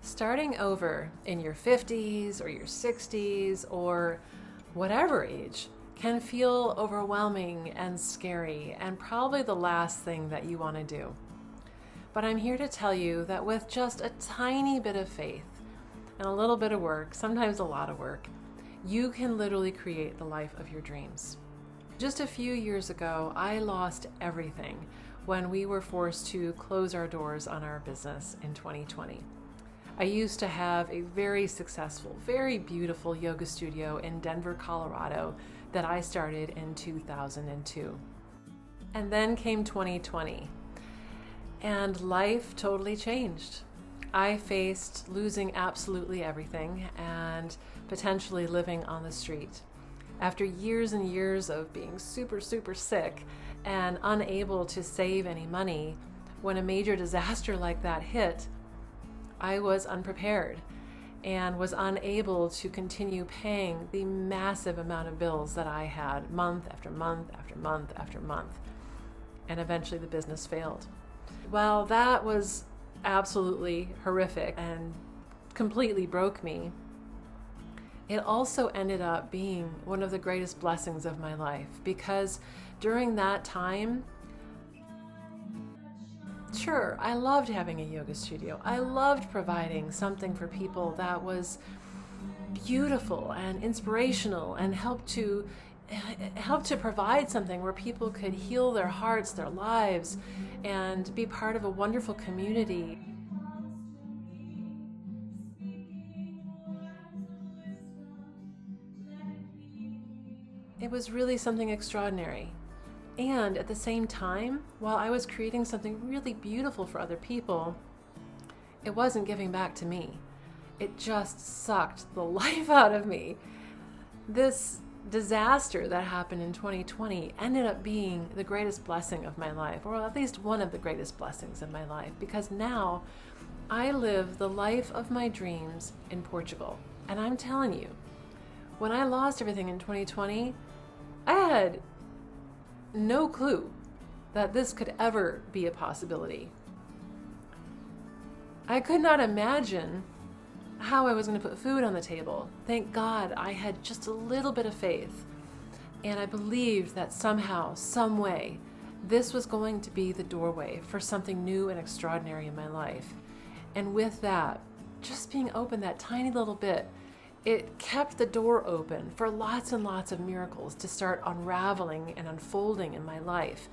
Starting over in your 50s or your 60s or whatever age can feel overwhelming and scary and probably the last thing that you want to do. But I'm here to tell you that with just a tiny bit of faith and a little bit of work, sometimes a lot of work, you can literally create the life of your dreams. Just a few years ago, I lost everything when we were forced to close our doors on our business in 2020. I used to have a very successful, very beautiful yoga studio in Denver, Colorado that I started in 2002. And then came 2020, and life totally changed. I faced losing absolutely everything and potentially living on the street. After years and years of being super sick and unable to save any money, when a major disaster like that hit, I was unprepared and was unable to continue paying the massive amount of bills that I had month after month after month after month. And eventually the business failed. Well, that was absolutely horrific and completely broke me. It also ended up being one of the greatest blessings of my life, because during that time, sure, I loved having a yoga studio. I loved providing something for people that was beautiful and inspirational and helped to provide something where people could heal their hearts, their lives, and be part of a wonderful community. It was really something extraordinary. And at the same time, while I was creating something really beautiful for other people, it wasn't giving back to me. It just sucked the life out of me. This disaster that happened in 2020 ended up being the greatest blessing of my life, or at least one of the greatest blessings of my life, because now I live the life of my dreams in Portugal. And I'm telling you, when I lost everything in 2020, I had no clue that this could ever be a possibility. I could not imagine how I was going to put food on the table. Thank God I had just a little bit of faith, and I believed that somehow, some way, this was going to be the doorway for something new and extraordinary in my life. And with that, just being open that tiny little bit, it kept the door open for lots and lots of miracles to start unraveling and unfolding in my life.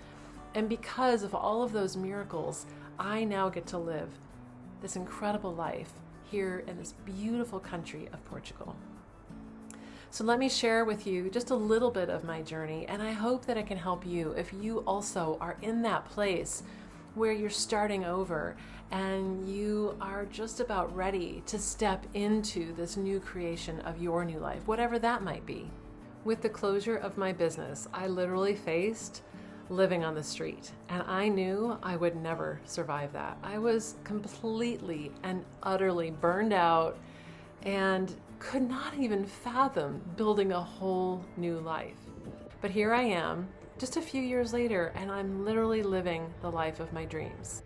And because of all of those miracles, I now get to live this incredible life here in this beautiful country of Portugal. So let me share with you just a little bit of my journey, and I hope that it can help you if you also are in that place where you're starting over and you are just about ready to step into this new creation of your new life, whatever that might be. With the closure of my business, I literally faced living on the street, and I knew I would never survive that. I was completely and utterly burned out and could not even fathom building a whole new life. But here I am, just a few years later, and I'm literally living the life of my dreams.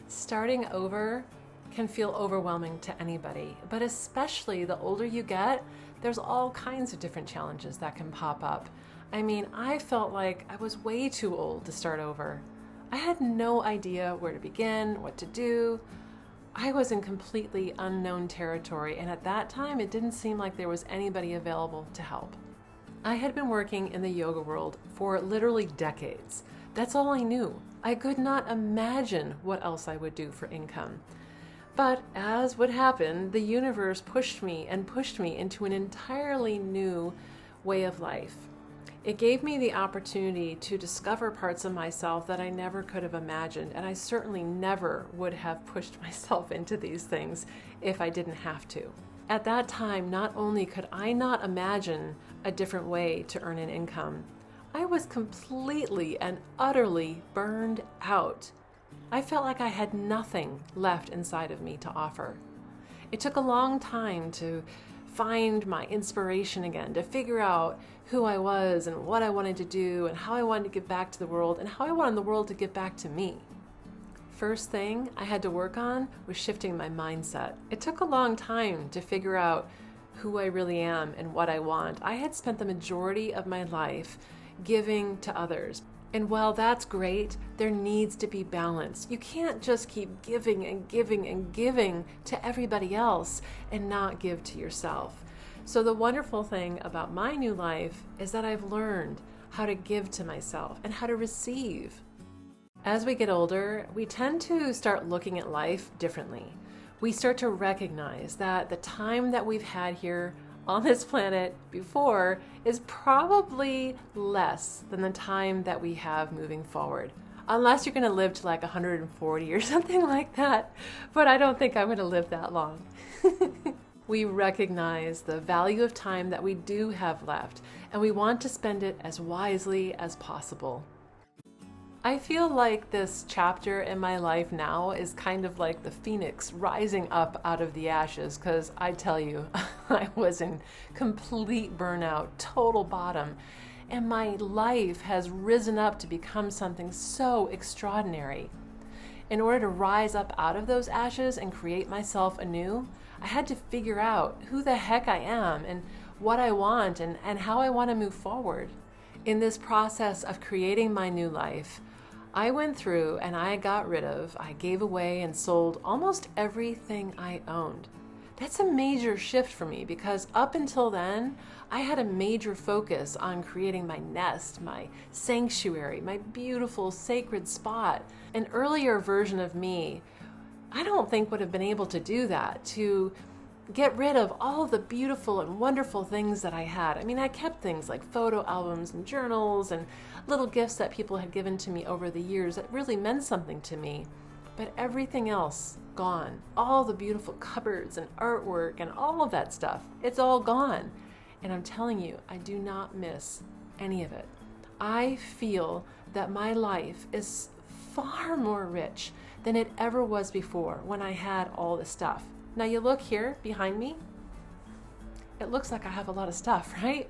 Starting over can feel overwhelming to anybody, but especially the older you get, there's all kinds of different challenges that can pop up. I mean, I felt like I was way too old to start over. I had no idea where to begin, what to do. I was in completely unknown territory, and at that time, it didn't seem like there was anybody available to help. I had been working in the yoga world for literally decades. That's all I knew. I could not imagine what else I would do for income. But as would happen, the universe pushed me into an entirely new way of life. It gave me the opportunity to discover parts of myself that I never could have imagined, and I certainly never would have pushed myself into these things if I didn't have to. At that time, not only could I not imagine a different way to earn an income, I was completely and utterly burned out. I felt like I had nothing left inside of me to offer. It took a long time to find my inspiration again, to figure out who I was and what I wanted to do and how I wanted to give back to the world and how I wanted the world to give back to me. first thing I had to work on was shifting my mindset. It took a long time to figure out who I really am and what I want. I had spent the majority of my life giving to others. And while that's great, there needs to be balance. You can't just keep giving and giving and giving to everybody else and not give to yourself. So the wonderful thing about my new life is that I've learned how to give to myself and how to receive. As we get older, we tend to start looking at life differently. We start to recognize that the time that we've had here on this planet before is probably less than the time that we have moving forward. Unless you're going to live to like 140 or something like that. But I don't think I'm going to live that long. We recognize the value of time that we do have left, and we want to spend it as wisely as possible. I feel like this chapter in my life now is kind of like the phoenix rising up out of the ashes, because I tell you, I was in complete burnout, total bottom, and my life has risen up to become something so extraordinary. In order to rise up out of those ashes and create myself anew, I had to figure out who the heck I am and what I want and how I want to move forward. In this process of creating my new life, I went through and I gave away and sold almost everything I owned. That's a major shift for me because up until then, I had a major focus on creating my nest, my sanctuary, my beautiful sacred spot. An earlier version of me, I don't think would have been able to do that, to get rid of all of the beautiful and wonderful things that I had. I mean, I kept things like photo albums and journals and little gifts that people had given to me over the years that really meant something to me. But everything else, gone. All the beautiful cupboards and artwork and all of that stuff, it's all gone. And I'm telling you, I do not miss any of it. I feel that my life is far more rich than it ever was before when I had all this stuff. Now you look here behind me, it looks like I have a lot of stuff, right?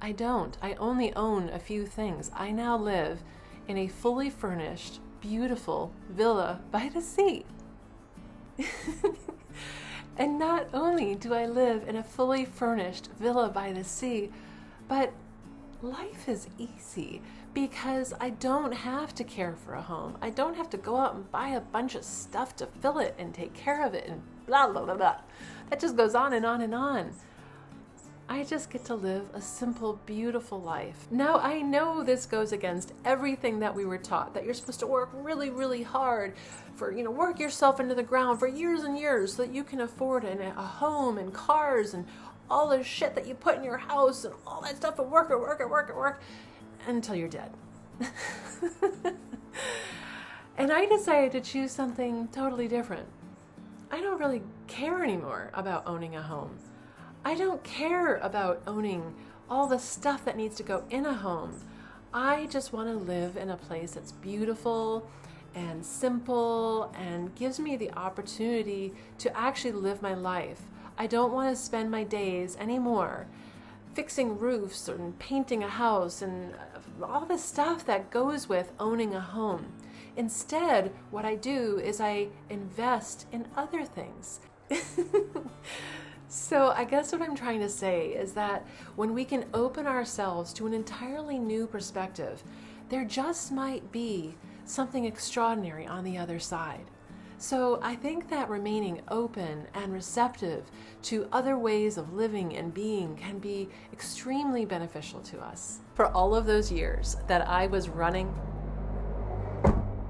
I don't. I only own a few things. I now live in a fully furnished, beautiful villa by the sea. And not only do I live in a fully furnished villa by the sea, but life is easy because I don't have to care for a home. I don't have to go out and buy a bunch of stuff to fill it and take care of it and blah, blah, blah, blah. That just goes on and on and on. I just get to live a simple, beautiful life. Now, I know this goes against everything that we were taught, that you're supposed to work really, really hard for, work yourself into the ground for years and years so that you can afford a home and cars and all the shit that you put in your house and all that stuff and work until you're dead. And I decided to choose something totally different. I don't really care anymore about owning a home. I don't care about owning all the stuff that needs to go in a home. I just want to live in a place that's beautiful and simple and gives me the opportunity to actually live my life. I don't want to spend my days anymore fixing roofs and painting a house and all the stuff that goes with owning a home. Instead, what I do is I invest in other things. So I guess what I'm trying to say is that when we can open ourselves to an entirely new perspective, there just might be something extraordinary on the other side. So I think that remaining open and receptive to other ways of living and being can be extremely beneficial to us. For all of those years that I was running,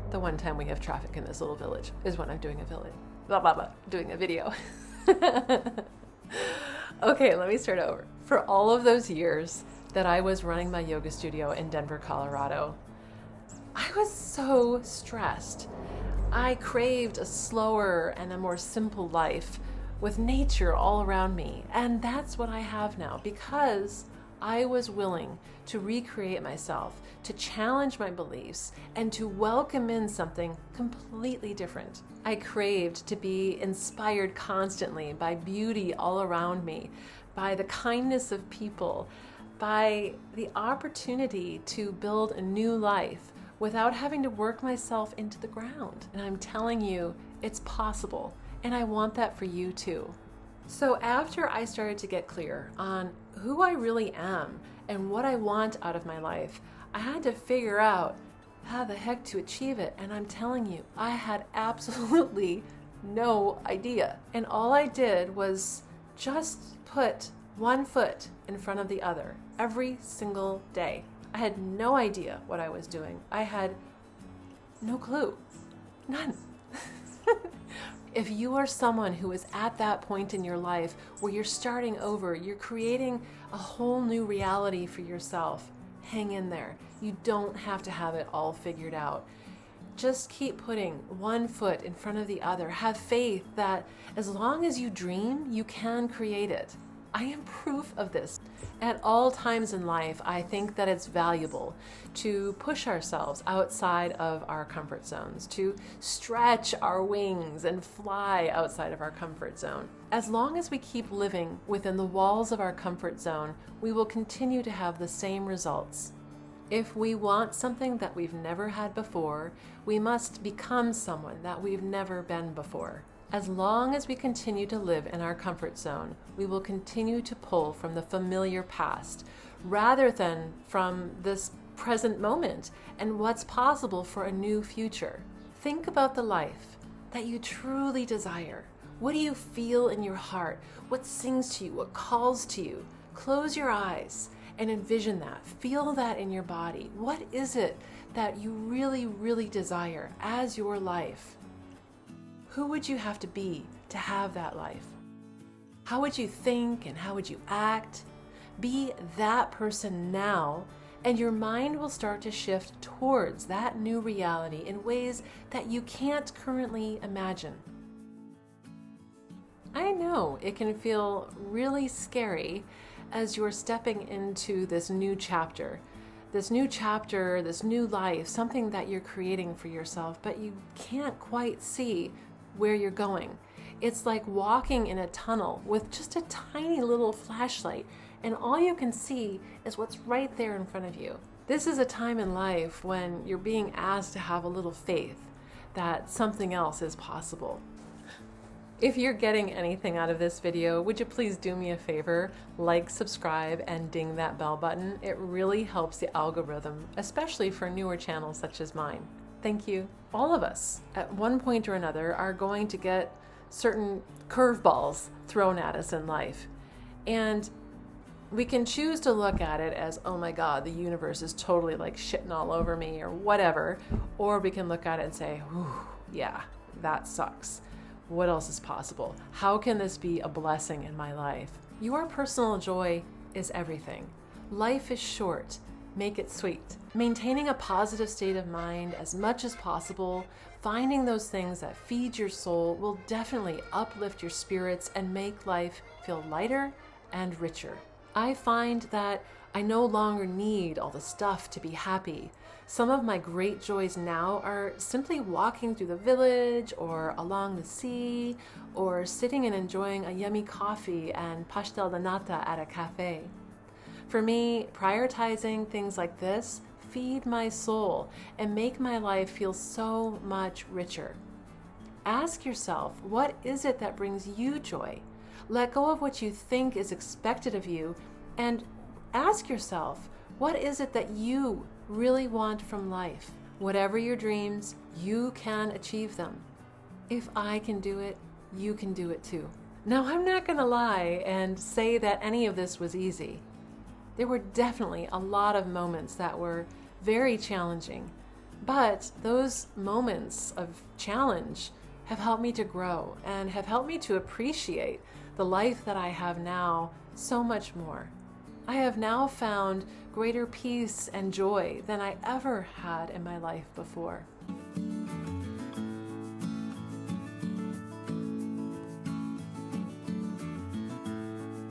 the one time we have traffic in this little village is when I'm doing doing a video. Okay, let me start over. For all of those years that I was running my yoga studio in Denver, Colorado, I was so stressed. I craved a slower and a more simple life with nature all around me. And that's what I have now because I was willing to recreate myself, to challenge my beliefs, and to welcome in something completely different. I craved to be inspired constantly by beauty all around me, by the kindness of people, by the opportunity to build a new life without having to work myself into the ground. And I'm telling you, it's possible. And I want that for you too. So after I started to get clear on who I really am and what I want out of my life, I had to figure out how the heck to achieve it. And I'm telling you, I had absolutely no idea. And all I did was just put one foot in front of the other every single day. I had no idea what I was doing. I had no clue. None. If you are someone who is at that point in your life where you're starting over, you're creating a whole new reality for yourself, hang in there. You don't have to have it all figured out. Just keep putting one foot in front of the other. Have faith that as long as you dream, you can create it. I am proof of this. At all times in life, I think that it's valuable to push ourselves outside of our comfort zones, to stretch our wings and fly outside of our comfort zone. As long as we keep living within the walls of our comfort zone, we will continue to have the same results. If we want something that we've never had before, we must become someone that we've never been before. As long as we continue to live in our comfort zone, we will continue to pull from the familiar past rather than from this present moment and what's possible for a new future. Think about the life that you truly desire. What do you feel in your heart? What sings to you? What calls to you? Close your eyes and envision that. Feel that in your body. What is it that you really, really desire as your life? Who would you have to be to have that life? How would you think and how would you act? Be that person now, and your mind will start to shift towards that new reality in ways that you can't currently imagine. I know it can feel really scary as you're stepping into this new chapter, this new life, something that you're creating for yourself, but you can't quite see where you're going. It's like walking in a tunnel with just a tiny little flashlight, and all you can see is what's right there in front of you. This is a time in life when you're being asked to have a little faith that something else is possible. If you're getting anything out of this video, would you please do me a favor, like, subscribe, and ding that bell button? It really helps the algorithm, especially for newer channels such as mine. Thank you. All of us, at one point or another, are going to get certain curveballs thrown at us in life. And we can choose to look at it as, oh my God, the universe is totally like shitting all over me or whatever. Or we can look at it and say, whew, yeah, that sucks. What else is possible? How can this be a blessing in my life? Your personal joy is everything. Life is short. Make it sweet. Maintaining a positive state of mind as much as possible, finding those things that feed your soul will definitely uplift your spirits and make life feel lighter and richer. I find that I no longer need all the stuff to be happy. Some of my great joys now are simply walking through the village or along the sea or sitting and enjoying a yummy coffee and pastel de nata at a cafe. For me, prioritizing things like this feed my soul and make my life feel so much richer. Ask yourself, what is it that brings you joy? Let go of what you think is expected of you and ask yourself, what is it that you really want from life? Whatever your dreams, you can achieve them. If I can do it, you can do it too. Now, I'm not going to lie and say that any of this was easy. There were definitely a lot of moments that were very challenging, but those moments of challenge have helped me to grow and have helped me to appreciate the life that I have now so much more. I have now found greater peace and joy than I ever had in my life before.